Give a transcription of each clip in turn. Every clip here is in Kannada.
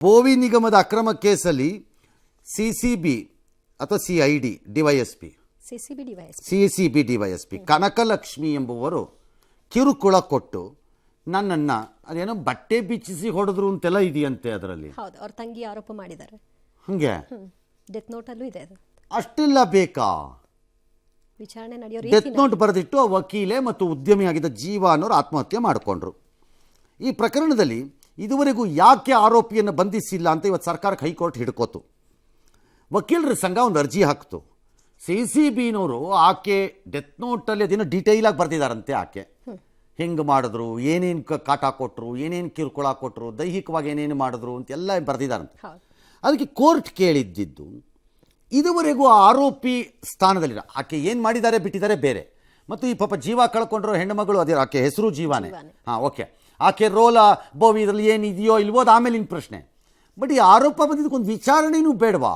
ಬೋವಿ ನಿಗಮದ ಅಕ್ರಮ ಕೇಸಲ್ಲಿ ಸಿಸಿಬಿ ಅಥವಾ CID DYSP CCB DYSP Kanakalakshmi ಎಂಬುವರು ಕಿರುಕುಳ ಕೊಟ್ಟು ನನ್ನನ್ನು ಅದೇನೋ ಬಟ್ಟೆ ಬಿಚ್ಚಿಸಿ ಹೊಡೆದ್ರು ಅಂತೆಲ್ಲ ಇದೆಯಂತೆ. ಅದರಲ್ಲಿ ಹೌದು, ಅವ್ರ ತಂಗಿ ಆರೋಪ ಮಾಡಿದ್ದಾರೆ. ಹಂಗೆ ಡೆತ್ ನೋಟ್ ಅಲ್ಲೂ ಇದೆ. ಅಷ್ಟೆಲ್ಲ ಬೇಕಾ? ವಿಚಾರಣೆ ನಡೆಯೋ ಡೆತ್ ನೋಟ್ ಬರೆದಿಟ್ಟು ಆ ವಕೀಲೆ ಮತ್ತು ಉದ್ಯಮಿಯಾಗಿದ್ದ ಜೀವ ಅನ್ನೋರು ಆತ್ಮಹತ್ಯೆ ಮಾಡಿಕೊಂಡ್ರು. ಈ ಪ್ರಕರಣದಲ್ಲಿ ಇದುವರೆಗೂ ಯಾಕೆ ಆರೋಪಿಯನ್ನು ಬಂಧಿಸಿಲ್ಲ ಅಂತ ಇವತ್ತು ಸರ್ಕಾರಕ್ಕೆ ಹೈಕೋರ್ಟ್ ಹಿಡ್ಕೋತು. ವಕೀಲರ ಸಂಘ ಒಂದು ಅರ್ಜಿ ಹಾಕ್ತು. ಸಿಸಿಬಿನವರು ಆಕೆ ಡೆತ್ ನೋಟಲ್ಲಿ ಅದೇನೋ ಡೀಟೇಲಾಗಿ ಬರೆದಿದ್ದಾರಂತೆ. ಆಕೆ ಹೆಂಗೆ ಮಾಡಿದ್ರು, ಏನೇನು ಕಾಟ ಕೊಟ್ಟರು, ಏನೇನು ಕಿರುಕುಳ ಕೊಟ್ಟರು, ದೈಹಿಕವಾಗಿ ಏನೇನು ಮಾಡಿದ್ರು ಅಂತೆಲ್ಲ ಬರೆದಿದ್ದಾರಂತೆ. ಅದಕ್ಕೆ ಕೋರ್ಟ್ ಕೇಳಿದ್ದಿದ್ದು ಇದುವರೆಗೂ ಆರೋಪಿ ಸ್ಥಾನದಲ್ಲಿರೋ ಆಕೆ ಏನು ಮಾಡಿದ್ದಾರೆ ಬಿಟ್ಟಿದ್ದಾರೆ ಬೇರೆ, ಮತ್ತು ಈ ಪಾಪ ಜೀವ ಕಳ್ಕೊಂಡ್ರೋ ಹೆಣ್ಣುಮಗಳು ಅದೇ ಆಕೆ ಹೆಸರು ಜೀವಾನೇ. ಹಾಂ, ಓಕೆ, ಆಕೆ ರೋಲ ಬೋವಿ ಇದರಲ್ಲಿ ಏನಿದೆಯೋ ಇಲ್ವೋ ಅದು ಆಮೇಲಿನ ಪ್ರಶ್ನೆ. ಬಟ್ ಈ ಆರೋಪ ಬಂದಿದ್ದಕ್ಕೊಂದು ವಿಚಾರಣೆನೂ ಬೇಡವಾ?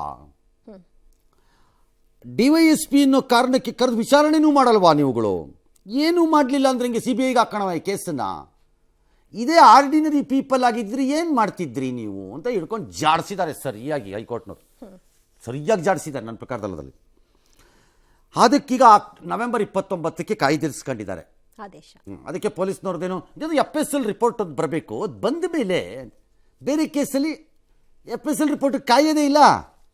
ಡಿವೈಎಸ್ಪಿ ಅನ್ನೋ ಕಾರಣಕ್ಕೆ ಕರೆದು ವಿಚಾರಣೆನೂ ಮಾಡಲ್ವಾ ನೀವುಗಳು? ಏನೂ ಮಾಡಲಿಲ್ಲ ಅಂದ್ರೆ ಹಿಂಗೆ CBIಗೆ ಹಾಕೋಣವ ಈ ಕೇಸನ್ನು? ಇದೇ ಆರ್ಡಿನರಿ ಪೀಪಲ್ ಆಗಿದ್ರಿ ಏನು ಮಾಡ್ತಿದ್ರಿ ನೀವು ಅಂತ ಹಿಡ್ಕೊಂಡು ಜಾಡಿಸಿದ್ದಾರೆ ಸರಿಯಾಗಿ ಹೈಕೋರ್ಟ್ನವ್ರು. ಸರಿಯಾಗಿ ಜಾಡಿಸಿದ್ದಾರೆ ನನ್ನ ಪ್ರಕಾರದಲ್ಲಿ. ಅದಕ್ಕೀಗ ನವೆಂಬರ್ 29ಕ್ಕೆ ಕಾಯ್ದಿರಿಸ್ಕೊಂಡಿದ್ದಾರೆ ಆದೇಶ. ಅದಕ್ಕೆ ಪೊಲೀಸ್ನವ್ರದ್ದೇನು ಇದು FSL ರಿಪೋರ್ಟ್ ಅದು ಬರಬೇಕು. ಅದು ಬಂದ ಮೇಲೆ ಬೇರೆ ಕೇಸಲ್ಲಿ FSL ರಿಪೋರ್ಟ್ ಕಾಯೋದೇ ಇಲ್ಲ.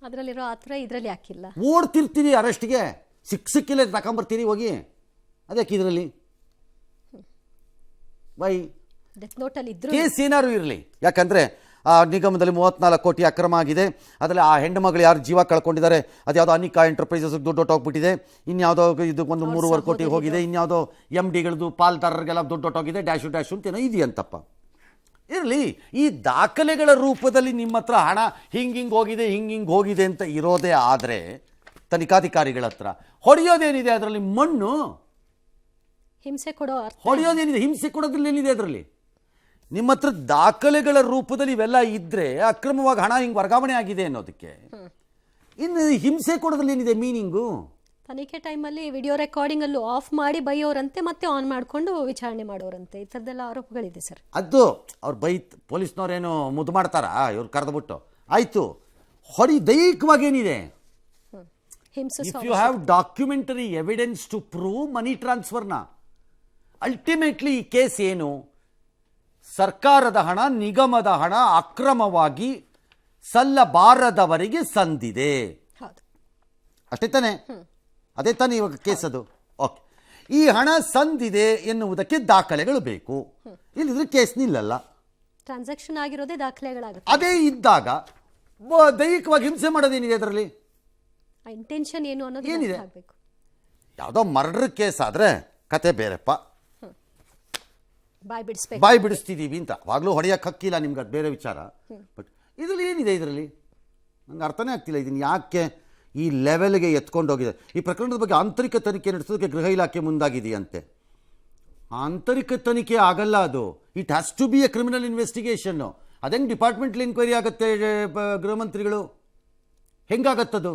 ಅದರಲ್ಲಿರೋ ಹತ್ರ ಇದರಲ್ಲಿ ಹಾಕಿಲ್ಲ. ಓಡ್ತಿರ್ತೀರಿ ಅರೆಸ್ಟ್ಗೆ, ಸಿಕ್ಕಿಲ್ಲ ತಗೊಂಬರ್ತೀರಿ ಹೋಗಿ. ಅದಕ್ಕೆ ಇದರಲ್ಲಿ ಬೈ ಡೆತ್ ನೋಟಲ್ಲಿ ಇದ್ರು ಕೇಸ್ ಏನಾದ್ರು ಇರಲಿ. ಯಾಕಂದರೆ ಆ ನಿಗಮದಲ್ಲಿ 34 ಕೋಟಿ ಅಕ್ರಮ ಆಗಿದೆ. ಅದರಲ್ಲಿ ಆ ಹೆಣ್ಣು ಮಗಳು ಯಾರು ಜೀವ ಕಳ್ಕೊಂಡಿದ್ದಾರೆ, ಅದು ಯಾವುದೋ ಅನಿಕಾ ಎಂಟರ್ಪ್ರೈಸಸ್ಗೆ ದುಡ್ಡು ಹೊಟ್ಟೋಗ್ಬಿಟ್ಟಿದೆ. ಇನ್ಯಾವುದೋ ಇದು ಒಂದು 3.5 ಕೋಟಿ ಹೋಗಿದೆ. ಇನ್ಯಾವುದೋ MDಗಳದ್ದು ಪಾಲ್ದಾರರಿಗೆಲ್ಲ ದುಡ್ಡು ಹೊಟ್ಟೋಗಿದೆ. ಡ್ಯಾಶು ಅಂತೇನೋ ಇದೆಯಂತಪ್ಪ. ಇರಲಿ, ಈ ದಾಖಲೆಗಳ ರೂಪದಲ್ಲಿ ನಿಮ್ಮ ಹತ್ರ ಹಣ ಹಿಂಗೆ ಹೋಗಿದೆ ಅಂತ ಇರೋದೇ ಆದರೆ ತನಿಖಾಧಿಕಾರಿಗಳ ಹತ್ರ ಹೊಡೆಯೋದೇನಿದೆ? ಅದರಲ್ಲಿ ಮಣ್ಣು ಹಿಂಸೆ ಕೊಡೋ ಹೊಡೆಯೋದೇನಿದೆ? ಹಿಂಸೆ ಕೊಡೋದ್ರಲ್ಲಿ ಏನಿದೆ? ಅದರಲ್ಲಿ ನಿಮ್ಮ ಹತ್ರ ದಾಖಲೆಗಳ ರೂಪದಲ್ಲಿ ಇವೆಲ್ಲ ಇದ್ದರೆ ಅಕ್ರಮವಾಗಿ ಹಣ ಹಿಂಗೆ ವರ್ಗಾವಣೆ ಆಗಿದೆ ಅನ್ನೋದಕ್ಕೆ. ಇನ್ನು ಹಿಂಸೆ ಕೊಡೋದ್ರಲ್ಲಿ ಏನಿದೆ ಮೀನಿಂಗು? ತನಿಖೆ ಟೈಮಲ್ಲಿ ವಿಡಿಯೋ ರೆಕಾರ್ಡಿಂಗ್ ಅಲ್ಲೂ ಆಫ್ ಮಾಡಿ ಬೈಯೋರಂತೆ, ಮತ್ತೆ ಆನ್ ಮಾಡಿಕೊಂಡು ವಿಚಾರಣೆ ಮಾಡೋರಂತೆ. ಈ ಥರದ್ದೆಲ್ಲ ಆರೋಪಗಳಿದೆ ಸರ್. ಅದು ಅವ್ರು ಪೊಲೀಸ್ನವ್ರೇನು ಮುದ್ದು ಮಾಡ್ತಾರ? ಇವ್ರು ಕರೆದುಬಿಟ್ಟು ಆಯಿತು ಹೊಡಿ. ದೈಹಿಕವಾಗಿ ಏನಿದೆ? If you have documentary evidence to prove money ಟ್ರಾನ್ಸ್ಫರ್ನ, ಅಲ್ಟಿಮೇಟ್ಲಿ ಈ ಕೇಸ್ ಏನು? ಸರ್ಕಾರದ ಹಣ, ನಿಗಮದ ಹಣ ಅಕ್ರಮವಾಗಿ ಸಲ್ಲಬಾರದವರಿಗೆ ಸಂದಿದೆ. ಅಷ್ಟೇ ತಾನೆ? ಅದೇ ತಾನೇ ಇವಾಗ ಕೇಸ್ ಅದು. ಓಕೆ, ಈ ಹಣ ಸಂದಿದೆ ಎನ್ನುವುದಕ್ಕೆ ದಾಖಲೆಗಳು ಬೇಕು. ಇಲ್ಲಿದ್ರೆ ಕೇಸ್ ನಿಲ್ಲಲ್ಲ. ಟ್ರಾನ್ಸಾಕ್ಷನ್ ಆಗಿರೋದೇ ದಾಖಲೆಗಳಾಗುತ್ತೆ. ಅದೇ ಇದ್ದಾಗ ದೈಹಿಕವಾಗಿ ಹಿಂಸೆ ಮಾಡೋದೇನಿದೆ ಅದರಲ್ಲಿ? ಇಂಟೆನ್ಷನ್ ಏನು ಅನ್ನೋದು ಏನಿದೆ? ಯಾವುದೋ ಮರ್ಡರ್ ಕೇಸ್ ಆದರೆ ಕತೆ ಬೇರೆಪ್ಪ. ಬಾಯಿ ಬಿಡಿಸ್ತಿದ್ದೀವಿ ಅಂತ ಅವಾಗಲೂ ಹೊಡೆಯೋಕ್ಕೆ ಹಕ್ಕಿಲ್ಲ ನಿಮ್ಗೆ, ಅದು ಬೇರೆ ವಿಚಾರ. ಬಟ್ ಇದರಲ್ಲಿ ಏನಿದೆ? ಇದರಲ್ಲಿ ನಂಗೆ ಅರ್ಥನೇ ಆಗ್ತಿಲ್ಲ. ಇದನ್ನು ಯಾಕೆ ಈ ಲೆವೆಲ್ಗೆ ಎತ್ಕೊಂಡು ಹೋಗಿದೆ? ಈ ಪ್ರಕರಣದ ಬಗ್ಗೆ ಆಂತರಿಕ ತನಿಖೆ ನಡೆಸೋದಕ್ಕೆ ಗೃಹ ಇಲಾಖೆ ಮುಂದಾಗಿದೆಯಂತೆ. ಆಂತರಿಕ ತನಿಖೆ ಆಗಲ್ಲ ಅದು. It has to be a criminal investigation. ಅದೇಂಗೆ ಡಿಪಾರ್ಟ್ಮೆಂಟ್ಲಿ ಎನ್ಕ್ವೈರಿ ಆಗುತ್ತೆ? ಗೃಹ ಮಂತ್ರಿಗಳು ಹೆಂಗಾಗತ್ತದು?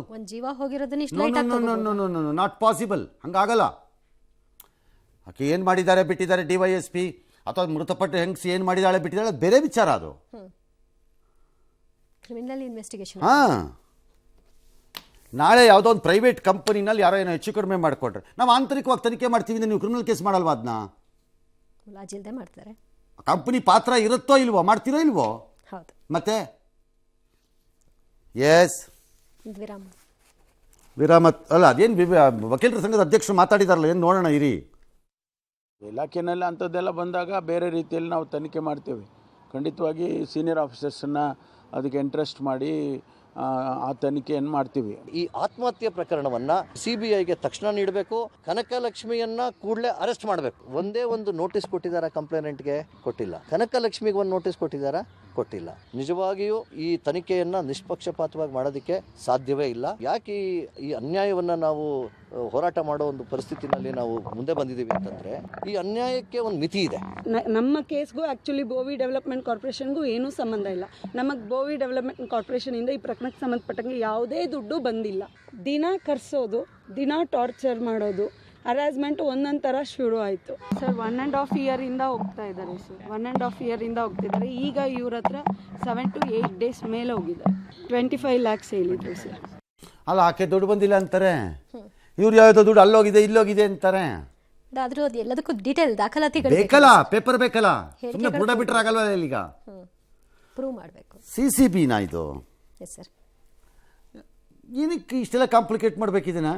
Not possible. ಹಂಗಾಗಲ್ಲ. ಆಕೆ ಏನು ಮಾಡಿದ್ದಾರೆ ಬಿಟ್ಟಿದ್ದಾರೆ DYSP ಅಥವಾ ಮೃತಪಟ್ಟ ಹೆಂಗ್ಸಿ ಏನು ಮಾಡಿದಾಳೆ ಬಿಟ್ಟಿದ್ದಾಳೆ, ಅದು ಬೇರೆ ವಿಚಾರ. ಅದು ಕ್ರಿಮಿನಲ್ ಇನ್ವೆಸ್ಟಿಗೇಷನ್. ಹಾಂ, ನಾಳೆ ಯಾವುದೋ ಒಂದು ಪ್ರೈವೇಟ್ ಕಂಪನಿನಲ್ಲಿ ಯಾರೋ ಏನೋ ಹೆಚ್ಚು ಕಡಿಮೆ ಮಾಡಿಕೊಟ್ರೆ ನಾವು ಆಂತರಿಕವಾಗಿ ತನಿಖೆ ಮಾಡ್ತೀವಿ. ನೀವು ಕ್ರಿಮಿನಲ್ ಕೇಸ್ ಮಾಡಲ್ವಾ? ಅದನ್ನ ಮುಲಾಜಿಲ್ದೆ ಮಾಡ್ತಾರೆ. ಕಂಪನಿ ಪಾತ್ರ ಇರುತ್ತೋ ಇಲ್ವೋ? ಮಾಡ್ತೀರೋ ಇಲ್ವೋ? ಹೌದು. ಮತ್ತೆ ಎಸ್ ವಿರಾಮ ಅಲ್ಲ, ಅದೇನು ವಕೀಲರ ಸಂಘದ ಅಧ್ಯಕ್ಷರು ಮಾತಾಡಿದಾರಲ್ಲ, ಏನು ನೋಡೋಣ ಇರಿ. ಇಲಾಖೆನಲ್ಲಿ ಅಂಥದ್ದೆಲ್ಲ ಬಂದಾಗ ಬೇರೆ ರೀತಿಯಲ್ಲಿ ನಾವು ತನಿಖೆ ಮಾಡ್ತೇವೆ. ಖಂಡಿತವಾಗಿ ಸೀನಿಯರ್ ಆಫೀಸರ್ಸನ್ನು ಅದಕ್ಕೆ ಇಂಟ್ರೆಸ್ಟ್ ಮಾಡಿ ಆ ತನಿಖೆಯನ್ನು ಮಾಡ್ತೀವಿ. ಈ ಆತ್ಮಹತ್ಯೆ ಪ್ರಕರಣವನ್ನ CBIಗೆ ತಕ್ಷಣ ನೀಡಬೇಕು. ಕನಕಲಕ್ಷ್ಮಿಯನ್ನ ಕೂಡಲೇ ಅರೆಸ್ಟ್ ಮಾಡಬೇಕು. ಒಂದೇ ಒಂದು ನೋಟಿಸ್ ಕೊಟ್ಟಿದ್ದಾರಾ ಕಂಪ್ಲೇನೆಂಟ್ಗೆ? ಕೊಟ್ಟಿಲ್ಲ. ಕನಕಲಕ್ಷ್ಮಿಗೆ ಒಂದು ನೋಟಿಸ್ ಕೊಟ್ಟಿದ್ದಾರಾ? ಕೊಟ್ಟಿಲ್ಲ. ನಿಜವಾಗಿಯೂ ಈ ತನಿಖೆಯನ್ನ ನಿಷ್ಪಕ್ಷಪಾತವಾಗಿ ಮಾಡೋದಕ್ಕೆ ಸಾಧ್ಯವೇ ಇಲ್ಲ. ಯಾಕೆ ಈ ಅನ್ಯಾಯವನ್ನ ನಾವು ಹೋರಾಟ ಮಾಡೋ ಒಂದು ಪರಿಸ್ಥಿತಿನಲ್ಲಿ ನಾವು ಮುಂದೆ ಬಂದಿದ್ದೀವಿ ಅಂತಂದ್ರೆ ಈ ಅನ್ಯಾಯಕ್ಕೆ ಒಂದು ಮಿತಿ ಇದೆ. ನಮ್ಮ ಕೇಸ್ಗೂ ಆಕ್ಚುಲಿ ಬೋವಿ ಡೆವಲಪ್ಮೆಂಟ್ ಕಾರ್ಪೊರೇಷನ್ಗೂ ಏನೂ ಸಂಬಂಧ ಇಲ್ಲ. ನಮಗೆ ಬೋವಿ ಡೆವಲಪ್ಮೆಂಟ್ ಕಾರ್ಪೊರೇಷನ್ ಇಂದ ಈ ಪ್ರಕರಣಕ್ಕೆ ಸಂಬಂಧಪಟ್ಟಂಗೆ ಯಾವುದೇ ದುಡ್ಡು ಬಂದಿಲ್ಲ. ದಿನ ಕರ್ಸೋದು, ದಿನ ಟಾರ್ಚರ್ ಮಾಡೋದು, ಹರಾಸ್ಮೆಂಟ್ ಒಂದೊಂದು ಥರ ಶುರು ಆಯಿತು ಸರ್. 1.5 ಇಯರಿಂದ ಹೋಗ್ತಾ ಇದ್ದಾರೆ ಸರ್. 1.5 ಇಯರಿಂದ ಹೋಗ್ತಿದ್ದಾರೆ. ಈಗ ಇವ್ರ ಹತ್ರ 7 to 8 ಡೇಸ್ ಮೇಲೆ ಹೋಗಿದ್ದಾರೆ. 25 lakhs ಹೇಳಿದ್ರು ಸರ್. ಅಲ್ಲ, ಆಕೆ ದುಡ್ಡು ಬಂದಿಲ್ಲ ಅಂತಾರೆ, ಇವ್ರು ಯಾವುದೋ ದುಡ್ಡು ಅಲ್ಲೋಗಿದೆ ಇಲ್ಲೋಗಿದೆ ಅಂತಾರೆ. ಆದ್ರೂ ಅದು ಎಲ್ಲದಕ್ಕೂ ಡೀಟೇಲ್ ದಾಖಲಾತಿಗಳು ಬೇಕಲ್ಲ, ಪೇಪರ್ ಬೇಕಲ್ಲ, ಸುಮ್ಮನೆ ಬುಡ ಬಿಟ್ರೆ ಆಗಲ್ವಲ್ಲ. ಈಗ ಪ್ರೂವ್ ಮಾಡಬೇಕು. CCBನ ಇದು ಎಸ್ ಸರ್. ಏನಕ್ಕೆ ಇಷ್ಟೆಲ್ಲ ಕಾಂಪ್ಲಿಕೇಟ್ ಮಾಡ್ಬೇಕಿದನ್ನ?